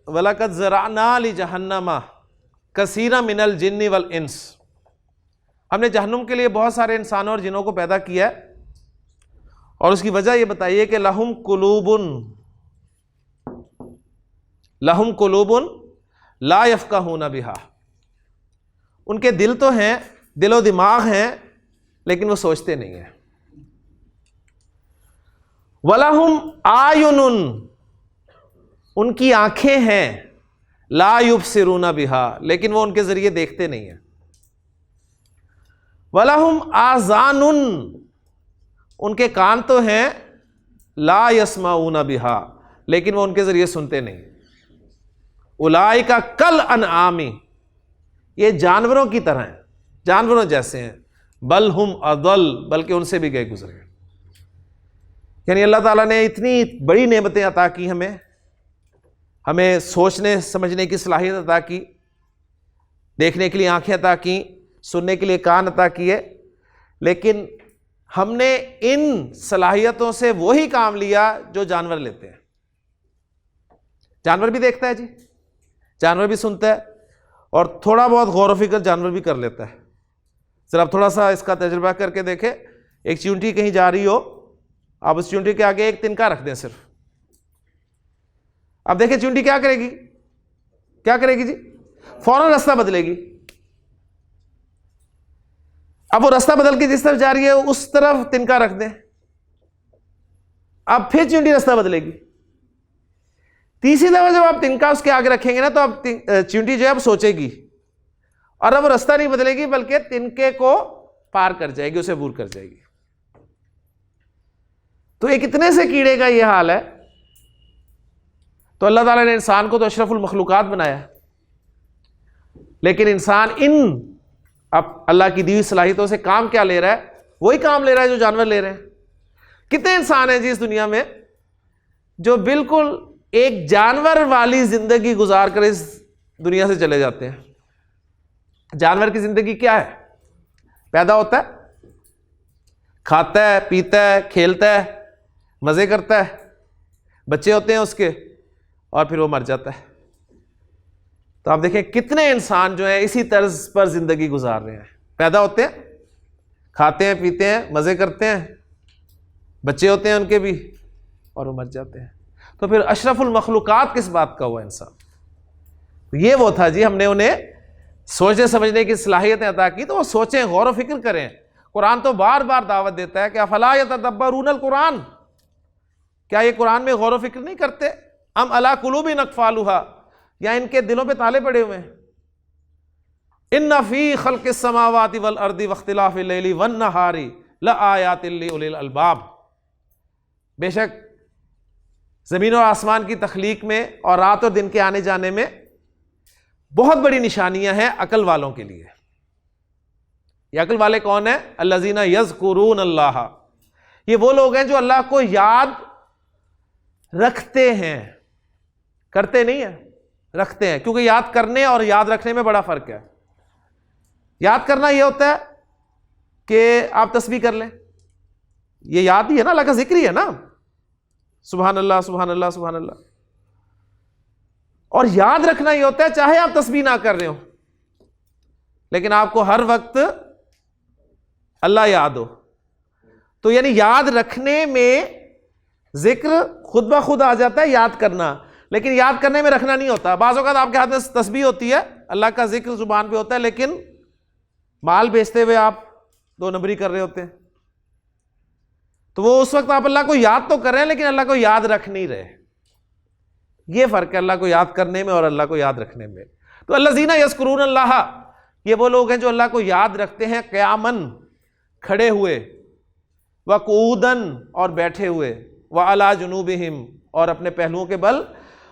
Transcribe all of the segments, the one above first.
وَلَقَدْ زَرَعْنَا لِجَهَنَّمَ كَثِيرًا مِنَ الْجِنِّ وَالْإِنسِ، ہم نے جہنم کے لیے بہت سارے انسانوں اور جنوں کو پیدا کیا ہے، اور اس کی وجہ یہ بتائیے کہ لہم قلوب لا یفقہون بہا، ان کے دل تو ہیں، دل و دماغ ہیں، لیکن وہ سوچتے نہیں ہیں۔ وَلَهُمْ أَعْيُنٌ، ان کی آنکھیں ہیں، لا یبصرون بہا، لیکن وہ ان کے ذریعے دیکھتے نہیں ہیں۔ وَلَهُمْ آذَانٌ، ان کے کان تو ہیں، لا یسمعون بہا، لیکن وہ ان کے ذریعے سنتے نہیں۔ اولئک کالانعام، یہ جانوروں کی طرح ہیں، جانوروں جیسے ہیں، بل ہم اضل، بلکہ ان سے بھی گئے گزرے۔ یعنی اللہ تعالیٰ نے اتنی بڑی نعمتیں عطا کی ہمیں سوچنے سمجھنے کی صلاحیت عطا کی، دیکھنے کے لیے آنکھیں عطا کی، سننے کے لیے کان عطا کیے، لیکن ہم نے ان صلاحیتوں سے وہی کام لیا جو جانور لیتے ہیں۔ جانور بھی دیکھتا ہے جی، جانور بھی سنتا ہے، اور تھوڑا بہت غور و فکر جانور بھی کر لیتا ہے۔ ذرا آپ تھوڑا سا اس کا تجربہ کر کے دیکھیں، ایک چیونٹی کہیں جا رہی ہو، آپ اس چیونٹی کے آگے ایک تنکا رکھ دیں صرف، اب دیکھیں چیونٹی کیا کرے گی، کیا کرے گی جی؟ فوراً راستہ بدلے گی۔ اب وہ راستہ بدل کے جس طرف جا رہی ہے اس طرف تنکا رکھ دیں، اب پھر چیونٹی راستہ بدلے گی۔ تیسری دفعہ جب آپ تنکا اس کے آگے رکھیں گے نا تو اب چیونٹی جو ہے اب سوچے گی، اور اب وہ راستہ نہیں بدلے گی بلکہ تنکے کو پار کر جائے گی، اسے عبور کر جائے گی۔ تو یہ کتنے سے کیڑے کا یہ حال ہے۔ تو اللہ تعالیٰ نے انسان کو تو اشرف المخلوقات بنایا، لیکن انسان ان اب اللہ کی دی ہوئی صلاحیتوں سے کام کیا لے رہا ہے؟ وہی کام لے رہا ہے جو جانور لے رہے ہیں۔ کتنے انسان ہیں جی اس دنیا میں جو بالکل ایک جانور والی زندگی گزار کر اس دنیا سے چلے جاتے ہیں۔ جانور کی زندگی کیا ہے؟ پیدا ہوتا ہے، کھاتا ہے، پیتا ہے، کھیلتا ہے، مزے کرتا ہے، بچے ہوتے ہیں اس کے، اور پھر وہ مر جاتا ہے۔ تو آپ دیکھیں کتنے انسان جو ہیں اسی طرز پر زندگی گزار رہے ہیں، پیدا ہوتے ہیں، کھاتے ہیں، پیتے ہیں، مزے کرتے ہیں، بچے ہوتے ہیں ان کے بھی، اور وہ مر جاتے ہیں۔ تو پھر اشرف المخلوقات کس بات کا ہوا انسان؟ یہ وہ تھا جی، ہم نے انہیں سوچنے سمجھنے کی صلاحیتیں عطا کی، تو وہ سوچیں، غور و فکر کریں۔ قرآن تو بار بار دعوت دیتا ہے کہ افلا یتدبرون القرآن، کیا یہ قرآن میں غور و فکر نہیں کرتے؟ ام علی قلوب اقفالھا، یا ان کے دلوں پہ تالے پڑے ہوئے ہیں۔ ان فی خلق السماوات والارض واختلاف اللیل والنہار لآیات لأولی الالباب، بے شک زمین اور آسمان کی تخلیق میں اور رات اور دن کے آنے جانے میں بہت بڑی نشانیاں ہیں عقل والوں کے لیے۔ یہ عقل والے کون ہیں؟ الذین یذکرون اللہ، یہ وہ لوگ ہیں جو اللہ کو یاد رکھتے ہیں، کرتے نہیں ہیں، رکھتے ہیں، کیونکہ یاد کرنے اور یاد رکھنے میں بڑا فرق ہے۔ یاد کرنا یہ ہوتا ہے کہ آپ تسبیح کر لیں، یہ یاد ہی ہے نا، اللہ کا ذکر ہی ہے نا، سبحان اللہ سبحان اللہ سبحان اللہ۔ اور یاد رکھنا یہ ہوتا ہے چاہے آپ تسبیح نہ کر رہے ہو، لیکن آپ کو ہر وقت اللہ یاد ہو۔ تو یعنی یاد رکھنے میں ذکر خود بخود آ جاتا ہے، یاد کرنا، لیکن یاد کرنے میں رکھنا نہیں ہوتا۔ بعض اوقات آپ کے ہاتھ میں تسبیح ہوتی ہے، اللہ کا ذکر زبان پہ ہوتا ہے، لیکن مال بیچتے ہوئے آپ 2 نمبری کر رہے ہوتے ہیں، تو وہ اس وقت آپ اللہ کو یاد تو کر رہے ہیں لیکن اللہ کو یاد رکھ نہیں رہے۔ یہ فرق ہے اللہ کو یاد کرنے میں اور اللہ کو یاد رکھنے میں۔ تو الذین یذکرون اللہ، یہ وہ لوگ ہیں جو اللہ کو یاد رکھتے ہیں قیاماً، کھڑے ہوئے، وقعوداً اور بیٹھے ہوئے، وعلی جنوبہم اور اپنے پہلوؤں کے بل،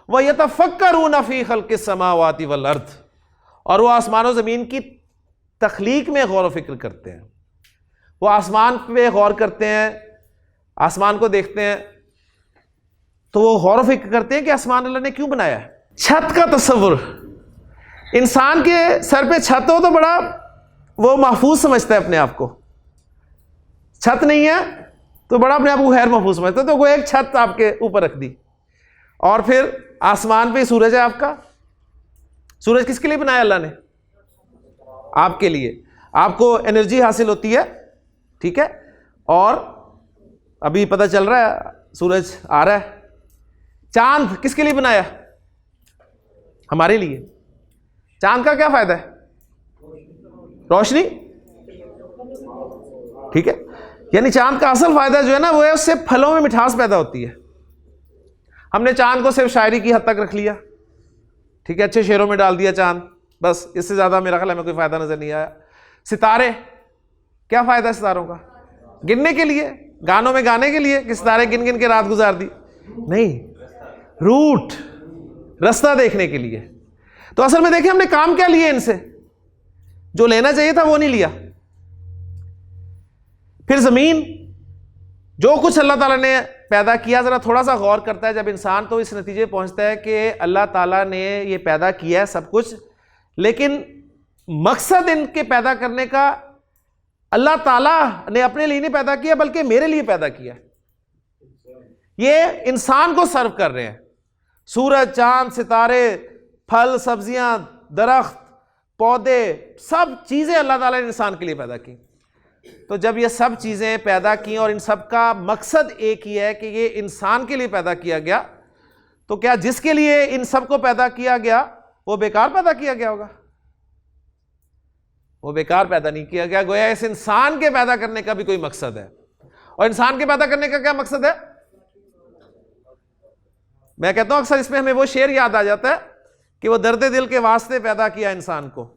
ویتفکرون فی خلق السماوات والارض اور وہ آسمان و زمین کی تخلیق میں غور و فکر کرتے ہیں۔ وہ آسمان پہ غور کرتے ہیں، آسمان کو دیکھتے ہیں تو وہ غور و فکر کرتے ہیں کہ آسمان اللہ نے کیوں بنایا ہے۔ چھت کا تصور، انسان کے سر پہ چھت ہو تو بڑا وہ محفوظ سمجھتا ہے اپنے آپ کو، چھت نہیں ہے تو بڑا اپنے آپ کو غیر محفوظ سمجھتا ہے، تو وہ ایک چھت آپ کے اوپر رکھ دی، اور پھر آسمان پہ سورج ہے آپ کا. سورج کس کے لیے بنایا اللہ نے؟ آپ کے لیے. آپ کو انرجی حاصل ہوتی ہے, ٹھیک ہے, اور ابھی پتہ چل رہا ہے سورج آ رہا ہے. چاند کس کے لیے بنایا؟ ہمارے لیے. چاند کا کیا فائدہ ہے؟ روشنی, ٹھیک ہے. یعنی چاند کا اصل فائدہ جو ہے نا وہ ہے اس سے پھلوں میں مٹھاس پیدا ہوتی ہے. ہم نے چاند کو صرف شاعری کی حد تک رکھ لیا, ٹھیک ہے, اچھے شعروں میں ڈال دیا چاند, بس اس سے زیادہ میرا خیال ہے ہمیں کوئی فائدہ نظر نہیں آیا. ستارے, کیا فائدہ ہے ستاروں کا؟ گننے کے لیے, گانوں میں گانے کے لیے کہ ستارے گن گن کے رات گزار دی؟ نہیں, روٹ, رستہ دیکھنے کے لیے. تو اصل میں دیکھیں ہم نے کام کیا لیے ان سے, جو لینا چاہیے تھا وہ نہیں لیا. پھر زمین, جو کچھ اللہ تعالیٰ نے پیدا کیا, ذرا تھوڑا سا غور کرتا ہے جب انسان تو اس نتیجے پہنچتا ہے کہ اللہ تعالیٰ نے یہ پیدا کیا ہے سب کچھ, لیکن مقصد ان کے پیدا کرنے کا اللہ تعالیٰ نے اپنے لیے نہیں پیدا کیا بلکہ میرے لیے پیدا کیا. یہ انسان کو سرو کر رہے ہیں. سورج, چاند, ستارے, پھل, سبزیاں, درخت, پودے, سب چیزیں اللہ تعالیٰ نے انسان کے لیے پیدا کی. تو جب یہ سب چیزیں پیدا کی اور ان سب کا مقصد ایک ہی ہے کہ یہ انسان کے لیے پیدا کیا گیا, تو کیا جس کے لیے ان سب کو پیدا کیا گیا وہ بیکار پیدا کیا گیا ہوگا؟ وہ بیکار پیدا نہیں کیا گیا. گویا اس انسان کے پیدا کرنے کا بھی کوئی مقصد ہے. اور انسان کے پیدا کرنے کا کیا مقصد ہے؟ میں کہتا ہوں اکثر اس میں ہمیں وہ شعر یاد آ جاتا ہے کہ وہ درد دل کے واسطے پیدا کیا انسان کو,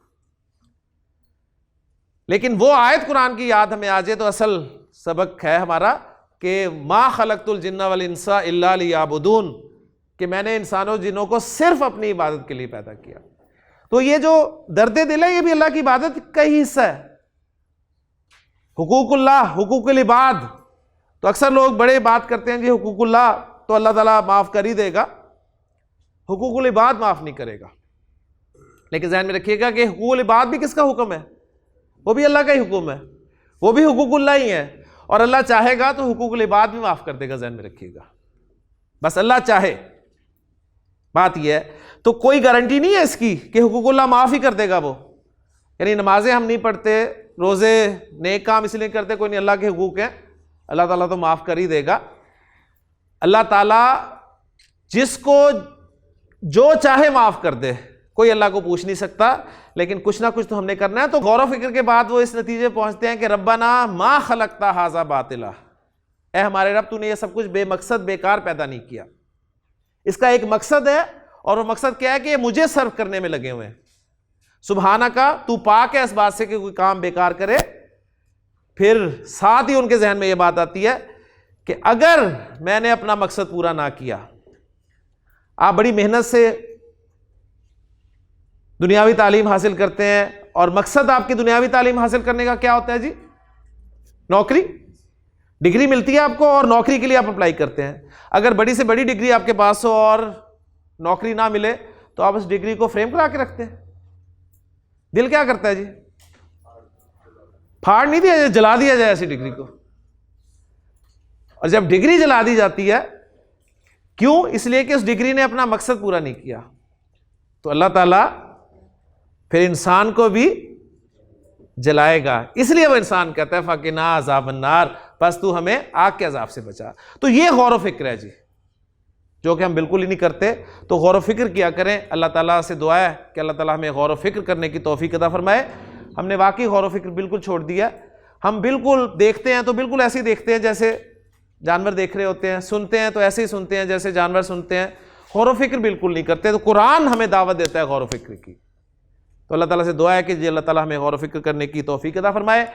لیکن وہ آیت قرآن کی یاد ہمیں آ جائے تو اصل سبق ہے ہمارا کہ ما خلقت الجن والانس الا لیعبدون, کہ میں نے انسانوں جنوں کو صرف اپنی عبادت کے لیے پیدا کیا. تو یہ جو درد دل ہے یہ بھی اللہ کی عبادت کا ہی حصہ ہے. حقوق اللہ, حقوق العباد, تو اکثر لوگ بڑے بات کرتے ہیں جی حقوق اللہ تو اللہ تعالیٰ معاف کر ہی دے گا, حقوق العباد معاف نہیں کرے گا. لیکن ذہن میں رکھیے گا کہ حقوق العباد بھی کس کا حکم ہے؟ وہ بھی اللہ کا ہی حکم ہے, وہ بھی حقوق اللہ ہی ہے, اور اللہ چاہے گا تو حقوق العباد بھی معاف کر دے گا. ذہن میں رکھیے گا, بس اللہ چاہے. بات یہ ہے, تو کوئی گارنٹی نہیں ہے اس کی کہ حقوق اللہ معاف ہی کر دے گا وہ. یعنی نمازیں ہم نہیں پڑھتے, روزے, نیک کام اس لیے کرتے, کوئی نہیں, اللہ کے حقوق ہیں, اللہ تعالیٰ تو معاف کر ہی دے گا. اللہ تعالیٰ جس کو جو چاہے معاف کر دے, کوئی اللہ کو پوچھ نہیں سکتا, لیکن کچھ نہ کچھ تو ہم نے کرنا ہے. تو غور و فکر کے بعد وہ اس نتیجے پہنچتے ہیں کہ ربنا ما خلقت ھذا باطلا, اے ہمارے رب تو نے یہ سب کچھ بے مقصد بیکار پیدا نہیں کیا. اس کا ایک مقصد ہے, اور وہ مقصد کیا ہے کہ یہ مجھے سرو کرنے میں لگے ہوئے ہیں. سبحانک, تو پاک ہے اس بات سے کہ کوئی کام بیکار کرے. پھر ساتھ ہی ان کے ذہن میں یہ بات آتی ہے کہ اگر میں نے اپنا مقصد پورا نہ کیا, آپ بڑی محنت سے دنیاوی تعلیم حاصل کرتے ہیں, اور مقصد آپ کی دنیاوی تعلیم حاصل کرنے کا کیا ہوتا ہے جی؟ نوکری, ڈگری ملتی ہے آپ کو اور نوکری کے لیے آپ اپلائی کرتے ہیں. اگر بڑی سے بڑی ڈگری آپ کے پاس ہو اور نوکری نہ ملے تو آپ اس ڈگری کو فریم کرا کے رکھتے ہیں. دل کیا کرتا ہے جی؟ پھاڑ نہیں دیا جائے, جلا دیا جائے ایسی ڈگری کو. اور جب ڈگری جلا دی جاتی ہے, کیوں؟ اس لیے کہ اس ڈگری نے اپنا مقصد پورا نہیں کیا. تو اللہ تعالیٰ پھر انسان کو بھی جلائے گا. اس لیے وہ انسان کہتا ہے فَقِنَا عَذَابَ النَّارِ, بس تو ہمیں آگ کے عذاب سے بچا. تو یہ غور و فکر ہے جی, جو کہ ہم بالکل ہی نہیں کرتے. تو غور و فکر کیا کریں. اللہ تعالیٰ سے دعا ہے کہ اللہ تعالیٰ ہمیں غور و فکر کرنے کی توفیق عطا فرمائے. ہم نے واقعی غور و فکر بالکل چھوڑ دیا. ہم بالکل دیکھتے ہیں تو بالکل ایسے ہی دیکھتے ہیں جیسے جانور دیکھ رہے ہوتے ہیں, سنتے ہیں تو ایسے ہی سنتے ہیں جیسے جانور سنتے ہیں. غور و فکر بالکل نہیں کرتے. تو قرآن ہمیں دعوت دیتا ہے غور و فکر کی. تو اللہ تعالیٰ سے دعا ہے کہ اللہ تعالیٰ ہمیں غور و فکر کرنے کی توفیق عطا فرمائے.